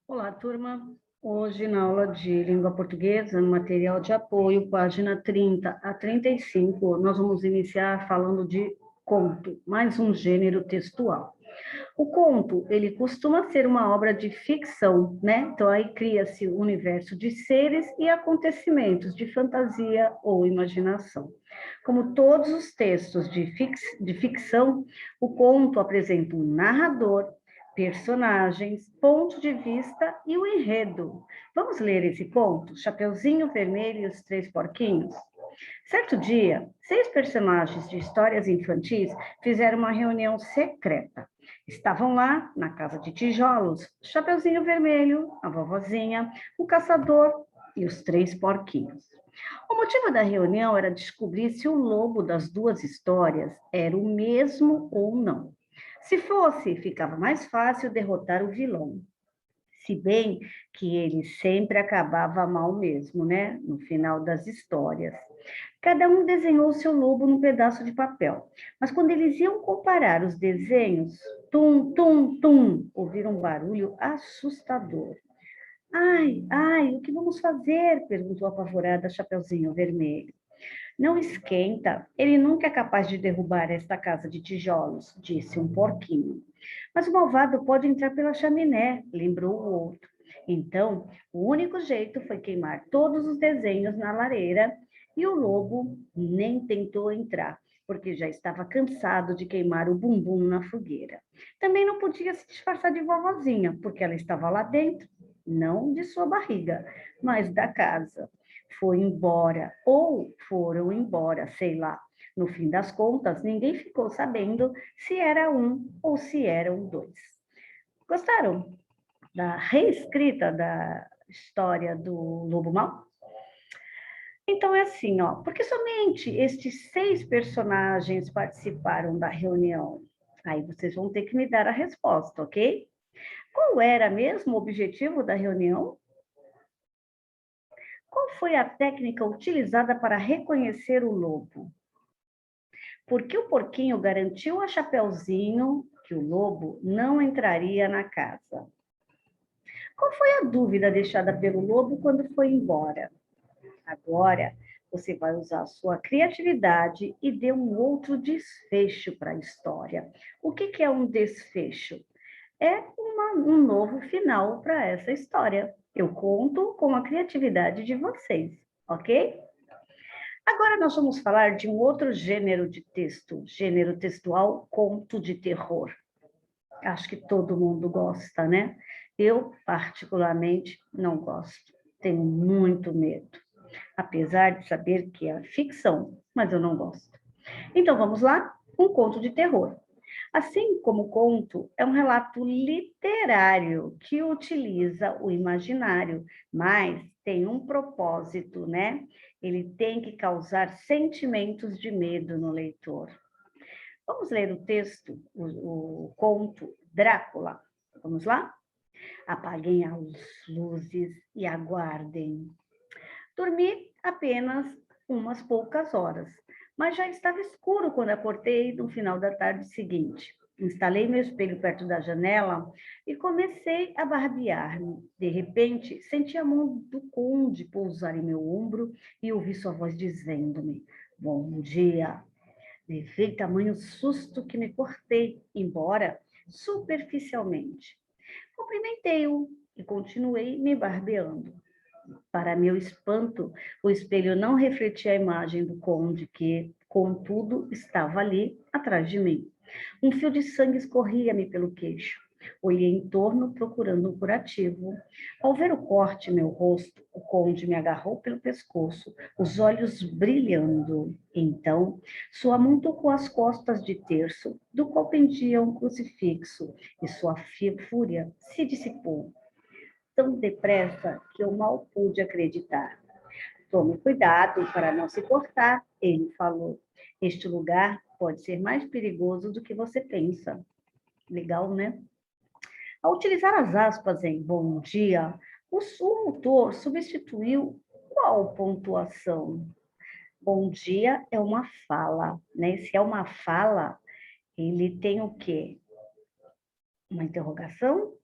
Olá, turma. Hoje, na aula de língua portuguesa, no material de apoio, página 30 a 35, nós vamos iniciar falando de conto, mais um gênero textual. O conto, ele costuma ser uma obra de ficção, né? Então, aí cria-se um universo de seres e acontecimentos de fantasia ou imaginação. Como todos os textos de ficção, o conto apresenta um narrador, personagens, ponto de vista e o enredo. Vamos ler esse ponto? Chapeuzinho Vermelho e os Três Porquinhos? Certo dia, 6 personagens de histórias infantis fizeram uma reunião secreta. Estavam lá, na casa de tijolos, Chapeuzinho Vermelho, a vovozinha, o caçador e os 3 porquinhos. O motivo da reunião era descobrir se o lobo das duas histórias era o mesmo ou não. Se fosse, ficava mais fácil derrotar o vilão. Se bem que ele sempre acabava mal mesmo, né? No final das histórias. Cada um desenhou seu lobo num pedaço de papel. Mas quando eles iam comparar os desenhos, tum, tum, tum, ouviram um barulho assustador. Ai, ai, o que vamos fazer? Perguntou apavorada Chapeuzinho Vermelho. Não esquenta, ele nunca é capaz de derrubar esta casa de tijolos, disse um porquinho. Mas o malvado pode entrar pela chaminé, lembrou o outro. Então, o único jeito foi queimar todos os desenhos na lareira e o lobo nem tentou entrar, porque já estava cansado de queimar o bumbum na fogueira. Também não podia se disfarçar de vovozinha, porque ela estava lá dentro, não de sua barriga, mas da casa. Foi embora, ou foram embora, sei lá. No fim das contas, ninguém ficou sabendo se era um ou se eram dois. Gostaram da reescrita da história do Lobo Mau? Então é assim, ó, porque somente estes 6 personagens participaram da reunião. Aí vocês vão ter que me dar a resposta, ok? Qual era mesmo o objetivo da reunião? Qual foi a técnica utilizada para reconhecer o lobo? Porque o porquinho garantiu a Chapeuzinho que o lobo não entraria na casa. Qual foi a dúvida deixada pelo lobo quando foi embora? Agora você vai usar a sua criatividade e dê um outro desfecho para a história. O que é um desfecho? É um novo final para essa história. Eu conto com a criatividade de vocês, ok? Agora nós vamos falar de um outro gênero de texto, gênero textual, conto de terror. Acho que todo mundo gosta, né? Eu, particularmente, não gosto. Tenho muito medo, apesar de saber que é ficção, mas eu não gosto. Então vamos lá? Um conto de terror. Assim como o conto, é um relato literário que utiliza o imaginário, mas tem um propósito, né? Ele tem que causar sentimentos de medo no leitor. Vamos ler o texto, o conto Drácula. Vamos lá? Apaguem as luzes e aguardem. Dormi apenas umas poucas horas, mas já estava escuro quando acordei no final da tarde seguinte. Instalei meu espelho perto da janela e comecei a barbear-me. De repente, senti a mão do conde pousar em meu ombro e ouvi sua voz dizendo-me: Bom dia. Levei tamanho susto que me cortei, embora superficialmente. Cumprimentei-o e continuei me barbeando. Para meu espanto, o espelho não refletia a imagem do conde, que, contudo, estava ali, atrás de mim. Um fio de sangue escorria-me pelo queixo. Olhei em torno, procurando um curativo. Ao ver o corte em meu rosto, o conde me agarrou pelo pescoço, os olhos brilhando. Então, sua mão tocou as costas de terço, do qual pendia um crucifixo, e sua fúria se dissipou tão depressa que eu mal pude acreditar. Tome cuidado para não se cortar, ele falou. Este lugar pode ser mais perigoso do que você pensa. Legal, né? Ao utilizar as aspas em bom dia, o autor substituiu qual pontuação? Bom dia é uma fala, né? Se é uma fala, ele tem o quê? Uma interrogação?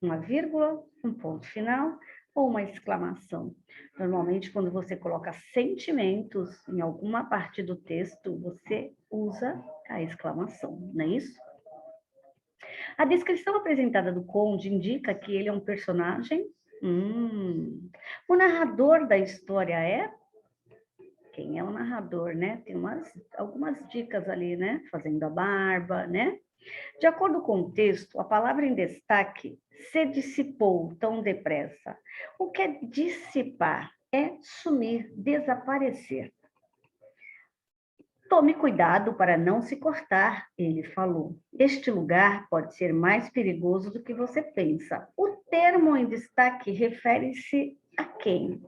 uma vírgula, um ponto final ou uma exclamação. Normalmente, quando você coloca sentimentos em alguma parte do texto, você usa a exclamação, não é isso? A descrição apresentada do Conde indica que ele é um personagem. O narrador da história é? Quem é o narrador, né? Tem algumas dicas ali, né? Fazendo a barba, né? De acordo com o texto, a palavra em destaque se dissipou tão depressa. O que é dissipar? É sumir, desaparecer. Tome cuidado para não se cortar, ele falou. Este lugar pode ser mais perigoso do que você pensa. O termo em destaque refere-se a quem?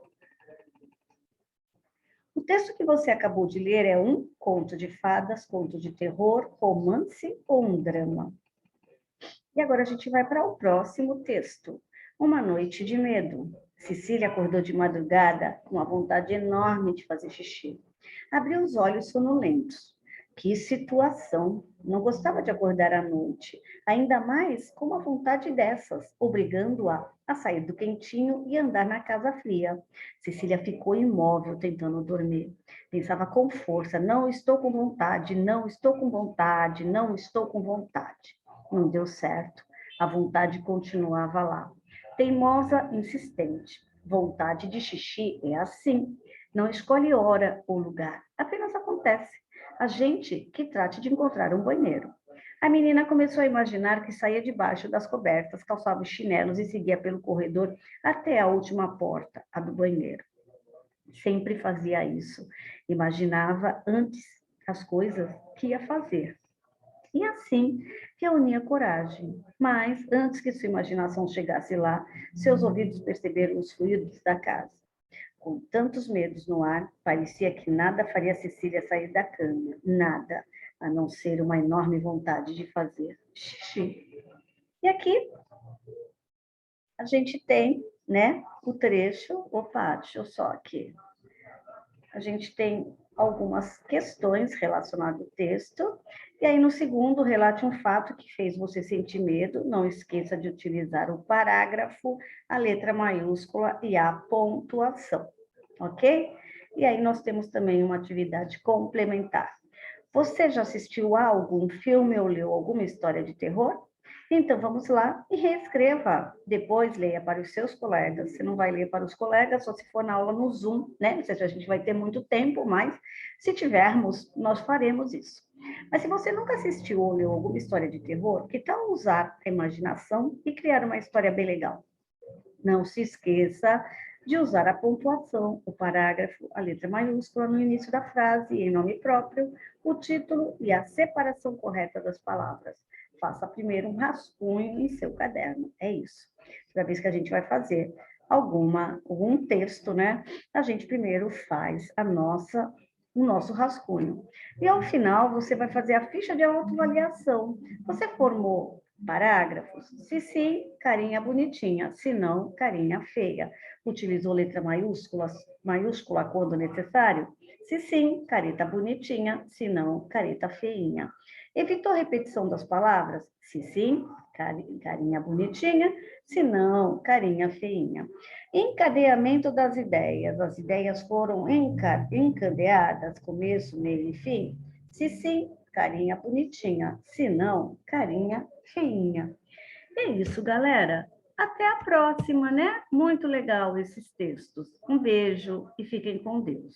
O texto que você acabou de ler é um conto de fadas, conto de terror, romance ou um drama? E agora a gente vai para o próximo texto. Uma noite de medo. Cecília acordou de madrugada com uma vontade enorme de fazer xixi. Abriu os olhos sonolentos. Que situação! Não gostava de acordar à noite, ainda mais com uma vontade dessas, obrigando-a a sair do quentinho e andar na casa fria. Cecília ficou imóvel, tentando dormir. Pensava com força: não estou com vontade, não estou com vontade, não estou com vontade. Não deu certo. A vontade continuava lá. Teimosa, insistente. Vontade de xixi é assim. Não escolhe hora ou lugar. Apenas acontece. A gente que trate de encontrar um banheiro. A menina começou a imaginar que saía debaixo das cobertas, calçava os chinelos e seguia pelo corredor até a última porta, a do banheiro. Sempre fazia isso. Imaginava antes as coisas que ia fazer. E assim reunia coragem. Mas, antes que sua imaginação chegasse lá, seus ouvidos perceberam os ruídos da casa. Com tantos medos no ar, parecia que nada faria Cecília sair da cama. Nada, a não ser uma enorme vontade de fazer xixi. E aqui a gente tem, né, o trecho. Opa, deixa eu só aqui. A gente tem algumas questões relacionadas ao texto. E aí, no segundo, relate um fato que fez você sentir medo. Não esqueça de utilizar o parágrafo, a letra maiúscula e a pontuação, ok? E aí, nós temos também uma atividade complementar. Você já assistiu a algum filme ou leu alguma história de terror? Então, vamos lá e reescreva. Depois, leia para os seus colegas. Você não vai ler para os colegas só se for na aula no Zoom, né? Ou seja, a gente vai ter muito tempo, mas se tivermos, nós faremos isso. Mas se você nunca assistiu ou leu alguma história de terror, que tal usar a imaginação e criar uma história bem legal? Não se esqueça de usar a pontuação, o parágrafo, a letra maiúscula no início da frase, em nome próprio, o título e a separação correta das palavras. Faça primeiro um rascunho em seu caderno. É isso. Toda vez que a gente vai fazer algum texto, né? A gente primeiro faz o nosso rascunho. E ao final, você vai fazer a ficha de autoavaliação. Você formou parágrafos? Se sim, carinha bonitinha. Se não, carinha feia. Utilizou letra maiúscula quando necessário? Se sim, careta bonitinha. Se não, careta feinha. Evitou repetição das palavras? Se sim, carinha bonitinha. Se não, carinha feinha. Encadeamento das ideias. As ideias foram encadeadas, começo, meio e fim? Se sim, carinha bonitinha. Se não, carinha feinha. É isso, galera. Até a próxima, né? Muito legal esses textos. Um beijo e fiquem com Deus.